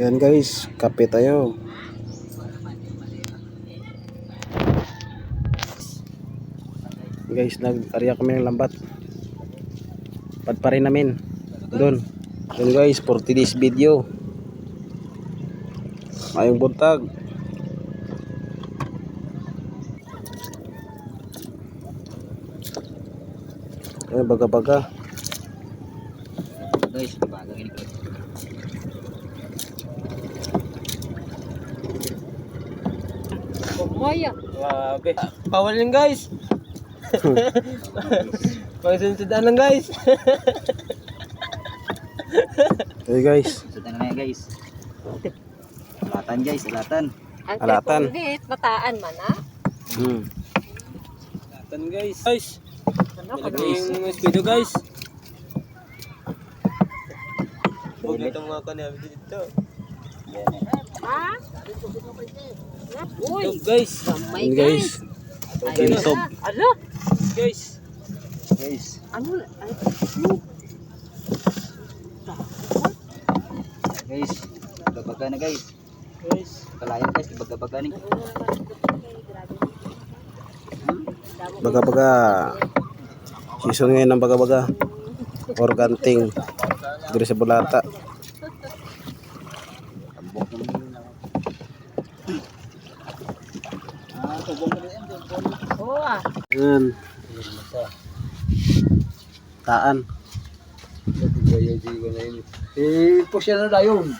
Yan guys, kape tayo. Guys, nag-arya kami ng lambat. Padparin namin. Doon. Doon guys, for today's video. Mayong buntag. Ayan, baga-baga. Guys, baga ini. Maya. Grabe. Bawal lang guys. Pagsunsudan lang guys. Okay guys. Sunsudan na guys. Alatan guys, alatan. Ang Alatan. ulit, mataan man ha. Alatan guys. Guys, Ano ka ilagay yung speedo guys. Huwag na itong mga kanami dito. Ha? Uy, Ito guys. gamay Yan guys. guys. Kintob. Ano? Guys. Guys. Ano? Ay, Guys. Baga na guys. Guys. Kalayan guys, baga-baga ni. Baga-baga. Season ngayon ng baga-baga. Organting. Diri sa Bulata. oh ah. Yan. Taan. Eh, pusya na dayon.